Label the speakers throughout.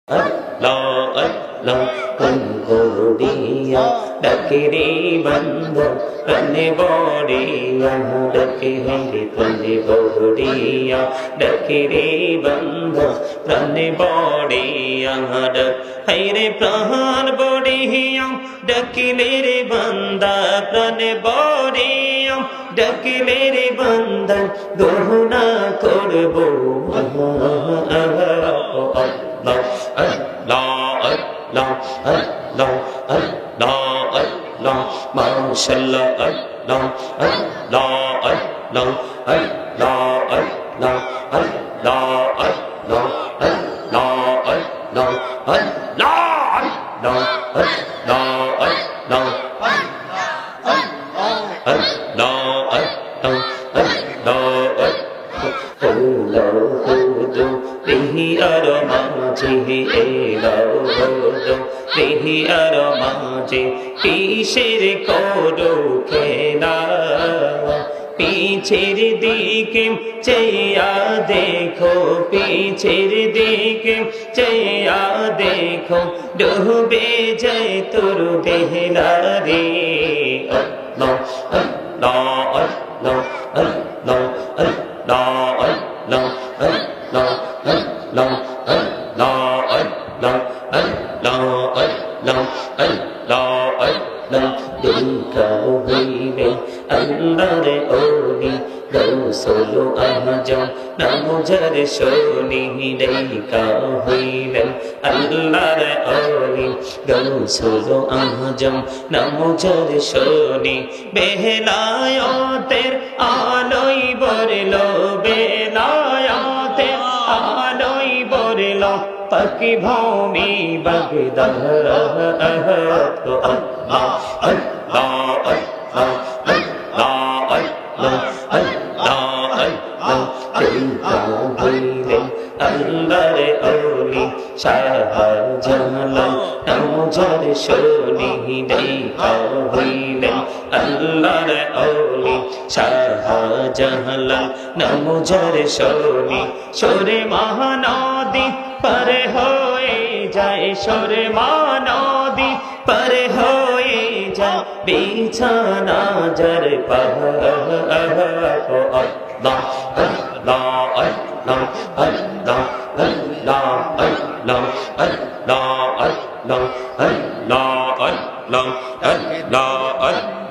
Speaker 1: Allah Allah Godiya Dakiri Banda Rane Bodiya Dakiri Rane Bodiya Dakiri Banda Rane Bodiya Haire Prahan Bodiya Dakiri Banda Rane Bodiya Dakiri Banda Dohna Korbo Allah Allah Allah Allah Allah Allah Mashallah Allah Allah Allah Allah Allah Allah Allah Allah Rihi aramaji elodo Rihi aramaji Pishir kodo khela Pichir dikim chaya dekho Pichir dikim chaya dekho Dubhe jai tur behla re Allah Allah Allah Allah Allah Allah Allah Allah Allah Allah Allah Allah Dinka huibe Allah re oni Gausulu ahjam Namo jare shoni Dinka huibe Allah re oni Gausulu ahjam Namo jare shoni Behelayoter aloi borlo Belayoter aloi borlo Paki bhumi bagda Allah Allah Allah Allah Allah Allah Dinka huile Allah re oli Shah Jalan Namo jare shoni Dinka huile Allah re oli Shah Jalan Namo jare shoni Shore Mahanadi Pare hoye jai shore manodi Pare hoye jai bichana jar pahar Allah Allah Allah Allah Allah Allah Allah Allah Allah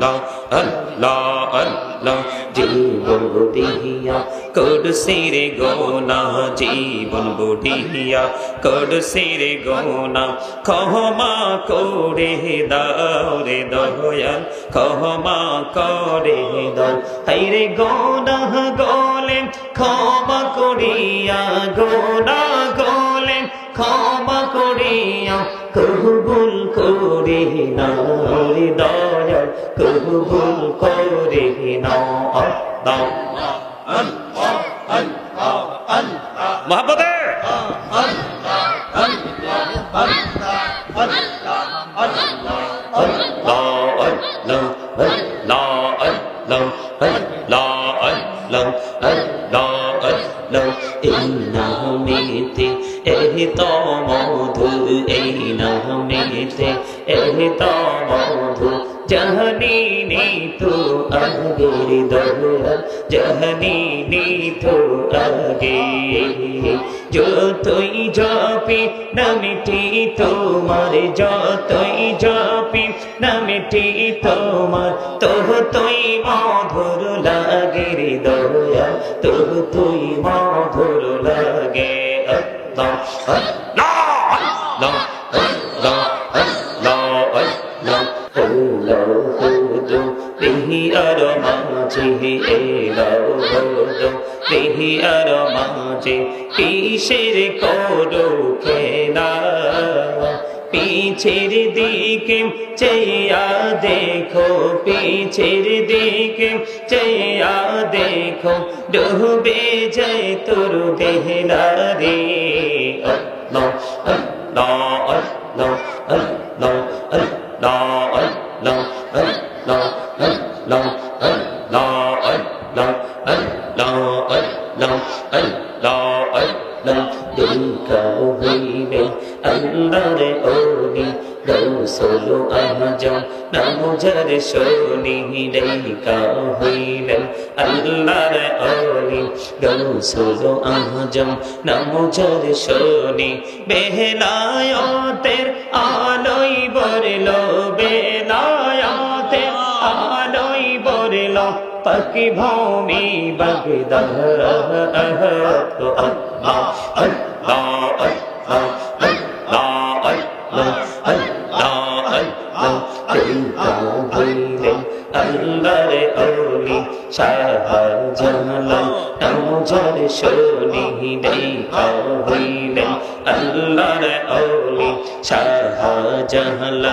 Speaker 1: Allah Allah Allah জীবন বুড়িয়া করছি রে গোনা জীবন বুড়িয়া করছি রে গোনা ক্ষমা করে দাও রে দয়াল ক্ষমা করে দাও হাইরে গোনা গলে ক্ষমা করিয়া গোনা গলে ক্ষমা করিয়া কবুল করে নাও রে দয়াল কবুল করে নাও Allah Allah Allah Allah Muhammad Allah Allah Allah Innamite ehito modhu Innamite ehito modhu Jahani ni tu agiri doya Jahani ni tu agiri Jo toi japi namiti tomar Jo toi japi namiti tomar Toh toi madhur lagiri doya Toh toi madhur lage Allah Allah Allah Allah Rihi aramaji elodo Rihi aramaji Pishir kodo khela Pichir dikim chaya dekho Pichir dikim chaya dekho Dubhe jai tur behla re Allah Allah Allah Allah Allah Allah Allah Allah Allah Allah Allah Allah Dinka huibe আল্লাহর ওলি রসুল আজম নামজার শোনি রেখা হইলেন আল্লাহর ওলি রসুল আজম নামজার শোনি বেলায়েতের আলোয় বরলো বেলায়েতের আলোয় বরলো পাকি ভূমি বাগদাদ আল্লাহর ওলি শাহজালাল নামজার শোনি দেখা হইলেন আল্লাহর ওলি শাহজালাল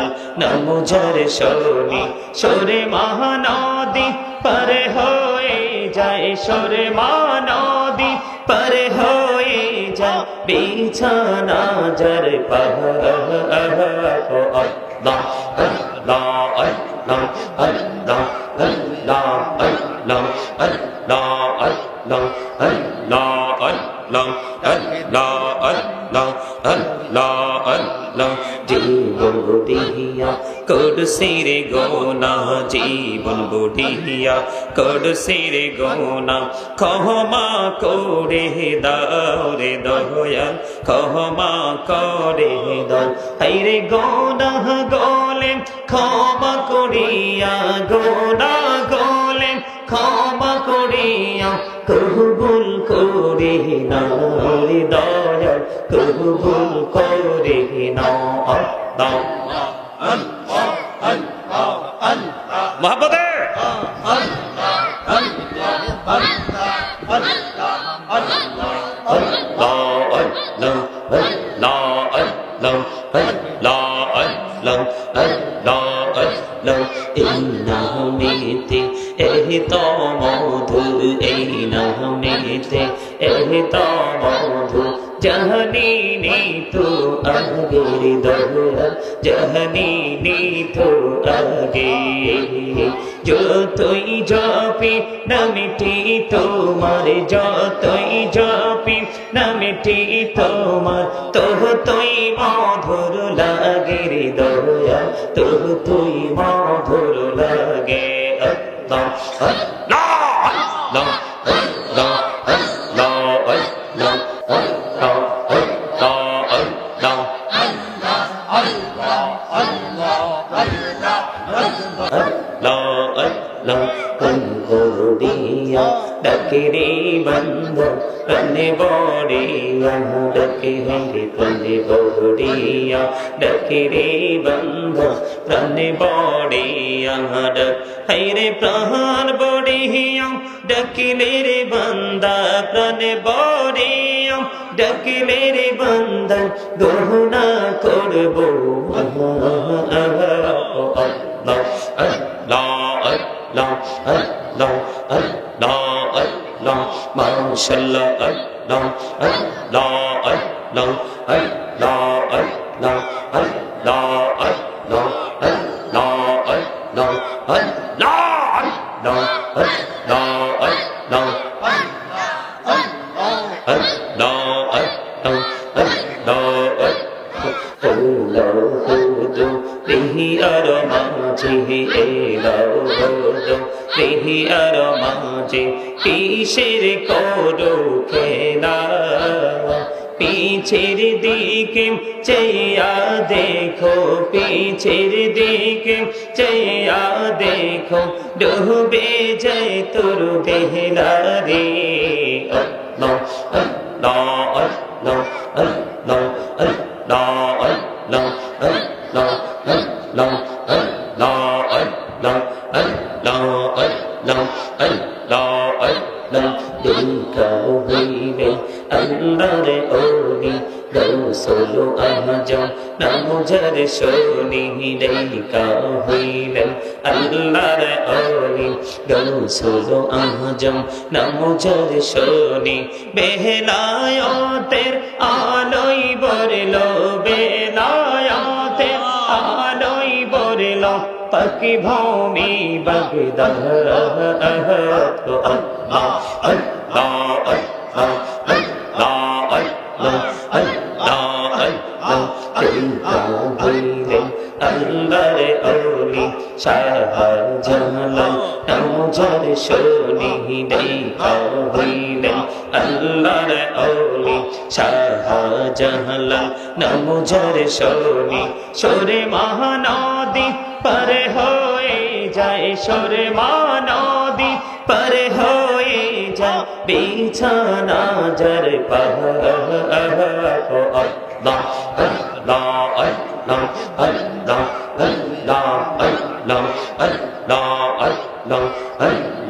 Speaker 1: নামজার শোনি সুরে মহানদী পার হয়ে যায় সুরে মহানদী পার হয়ে যায় বিছানা যার পাহাড় আল্লাহ আল্লাহ আল্লাহ আল্লাহ আল্লাহ আল্লাহ আল্লাহ আল্লাহ আল্লাহ আল্লাহ আল্লাহ আল্লাহ আল্লাহ জীবন বুড়িয়া করসির গোনা জীবন বুড়িয়া করসির গোনা ক্ষমা করে দাও রে দয়াল ক্ষমা করে দাও হায়রে গোনা গোলে ক্ষমা করিয়া গোনা গোলে ক্ষমা করিয়া কবুল করে নাও রে দয়াল কবুল করে নাও আল্লাহ আল্লাহ আল্লাহ আল্লাহ মহব্বতে আল্লাহ আল্লাহ আল্লাহ আল্লাহ আল্লাহ আল্লাহ আল্লাহ আল্লাহ আল্লাহ আল্লাহ আল্লাহ এই নামেতে এই তো মধু এই নামেতে এই তো মধু জাহানি নি তো আগের দয়া জাহানি নি তো আগে যতই জপি নামটি তোমার যতই জপি নামটি তোমার ততই মধুর লাগে রে দয়া ততই মধুর লাগে আল্লাহ আল্লাহ আল্লাহ আল্লাহ আল্লাহ डकरे बंद रने बोड़िया डके हरे रने बोड़िया डकरे बंद रने बोड़िया डक हरे प्राण बोड़िया डकले रे बंदा रने बोड़िया डकले रे बंदा दोहना करबो अल्लाह अल्लाह अल्लाह अल्लाह अल्लाह अल्लाह माशाअल्लाह अल्लाह अल्लाह अल्लाह अल्लाह अल्लाह अल्लाह अल्लाह अल्लाह अल्लाह अल्लाह अल्लाह अल्लाह কিসের করো খেলা পীছের দিকে চেয়া দেখো পীছের দিকে চেয়া দেখো ডুবে যায় তোর বেহলা রে আল্লাহ আল্লাহ আল্লাহ আল্লাহ আল্লাহ আল্লাহ আল্লাহ আল্লাহ আল্লাহ আল্লাহ আল্লাহ আল্লাহ আল্লাহ আল্লাহ দেখা হইলে আল্লাহর ওলি রসুল আজম নামজার শোনি দেখা হইলেন আল্লাহর ওলি রসুল আজম নামজার শোনি বেলায়েতের আলোয় বরলো বেলায়েতের আলোয় বরলো পাকি ভূমি বাগদাদ আল্লাহ আল্লাহ আল্লাহ আল্লাহ আল্লাহ আল্লাহ পিতা হইলেন আল্লাহর ওলি শাহজালাল নামজার শনি দেখা হইলেন আল্লাহর ওলি শাহজালাল নামজার শনি সরে মহানদী পারে হয়ে যায় সরে মহানদী পারে হয়ে যায় বিছানা যার পাহাড় আল্লাহ আল্লাহ আল্লাহ আল্লাহ আল্লাহ আল্লাহ আল্লাহ আল্লাহ আল্লাহ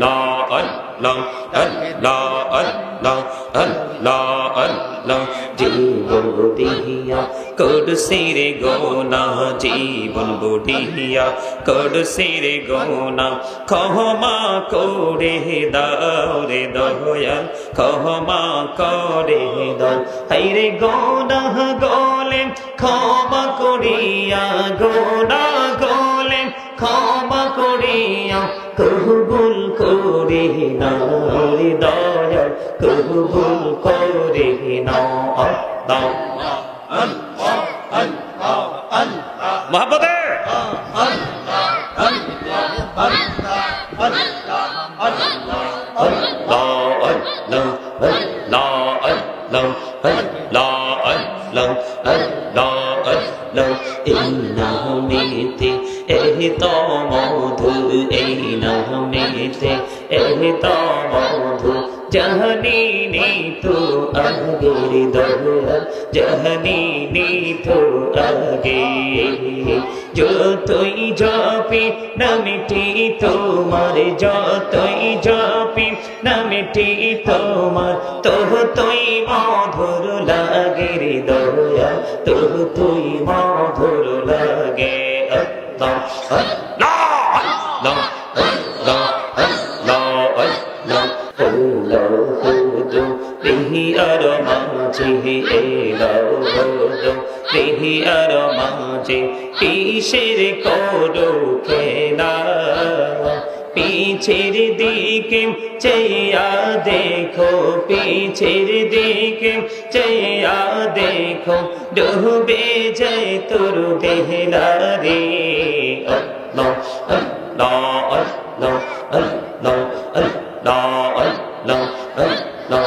Speaker 1: আল্লাহ আল্লাহ আল্লাহ আল্লাহ আল্লাহ জীবন বুড়িয়া করছির গোনা জীবন বুড়িয়া করছির গোনা ক্ষমা করে দাও রে দয়াল ক্ষমা করে দাও হায়রে গোনা গোলে ক্ষমা করিয়া গোনা গোলে ক্ষমা করিয়া কবুল করে নাও রে দয়াল কবুল করে নাও আল্লাহ আল্লাহ আল্লাহ আল্লাহ মহব্বতে আল্লাহ আল্লাহ আল্লাহ আল্লাহ আল্লাহ আল্লাহ আল্লাহ আল্লাহ আল্লাহ আল্লাহ আল্লাহ এই নামেতে এই তো মধু এই নামেতে এই তো মধু জাহানি নি তো আগের দয়াল জাহানি নি তো আগে যতই জপি নামটি তোমার যতই জপি নামটি তোমার ততই মধুর লাগে রে দয়াল ততই মধুর লাগে আল্লাহ আল্লাহ আল্লাহ আল্লাহ আল্লাহ আল্লাহ বিহি আর মাঝে এলাও হলো বিহি আর মাঝে কিসের করো খেলা পিছের দিকে চেয়া দেখো পিছের দিকে চেয়া দেখো ডুবে যায় তোর বেহলা রে আল্লাহ আল্লাহ আল্লাহ আল্লাহ আল্লাহ আল্লাহ আল্লাহ আল্লাহ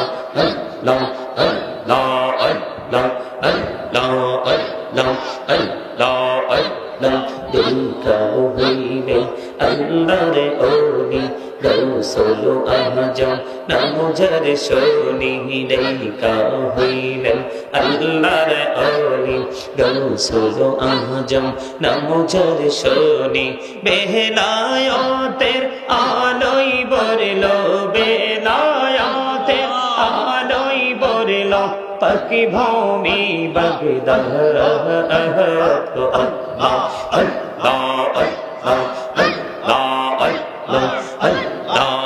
Speaker 1: আল্লাহ আল্লাহ আল্লাহ আল্লাহ আল্লাহ আল্লাহ দেখা হইলে আল্লাহর ওলি রসুল আজম নামজার শনি দেখা হইলেন আল্লাহর ওলি রসুল আজম নামজার শনি বেলায়েতের আলোয় বরলো বেলায়েতের আলোয় বরলো পাকি ভূমি বাগদাদ আল্লাহ আল্লাহ আল্লাহ আল্লাহ আল্লাহ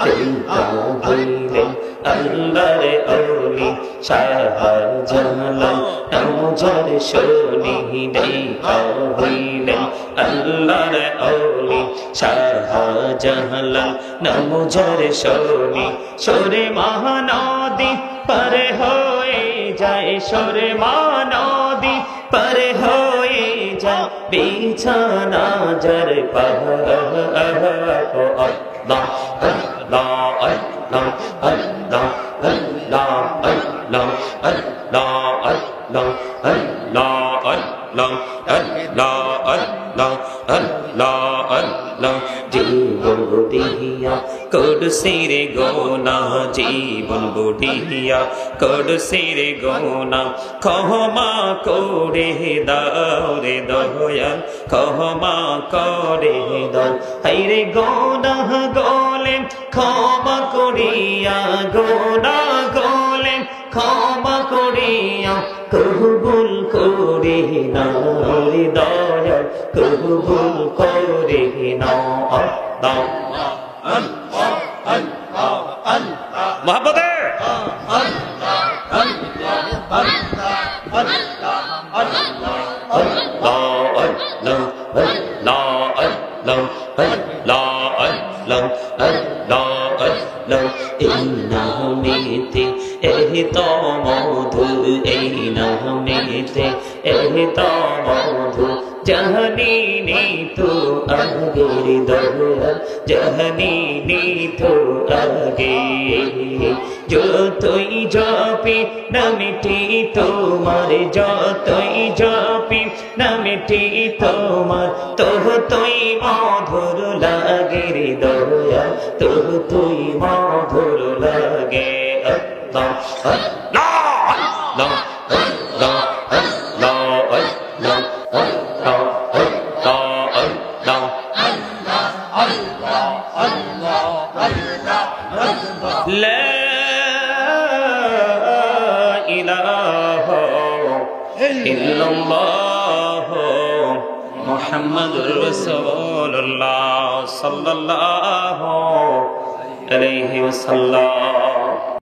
Speaker 1: আল্লাহ হইলেন আল্লাহর ওলি শাহজালাল নামজার শনি দেখা হইলেন আল্লাহর ওলি শাহজালাল নামজার শনি সরে মহানদী পারে হয়ে যায় সরে মহানদী পারে হয়ে যায় বিছানা যার পাহাড় আল্লাহ আল্লাহ আল্লাহ আল্লাহ আল্লাহ আল্লাহ আল্লাহ আল্লাহ আল্লাহ আল্লাহ আল্লাহ আল্লাহ জীবন বুড়িয়া করছির গোনা জীবন বুড়িয়া করছির গোনা ক্ষমা করে দাও রে দয়াল ক্ষমা করে দাও হায়রে গোনা গোলে ক্ষমা করিয়া গোনা গোলে ক্ষমা করিয়া কবুল করে নাও রে দয়াল কবুল করে নাও আল্লাহ আল্লাহ আল্লাহ আল্লাহ মহব্বতে আল্লাহ আল্লাহ আল্লাহ আল্লাহ আল্লাহ আল্লাহ আল্লাহ আল্লাহ আল্লাহ আল্লাহ এই নামেতে এই তো মধু এই নামেতে এ তো মধু জাহানি নি তো আগের দয়াল জাহানি নি তো আগে যতই জপি নামটি তোমার যতই জপি নামটি তোমার তুই মধুর লাগে রে দয়াল তুই মধুর লাগে আল্লাহ আল্লাহ আল্লাহ আল্লাহ আল্লাহ আল্লাহ لا إله إلا الله محمد رسول الله صلى الله عليه وسلم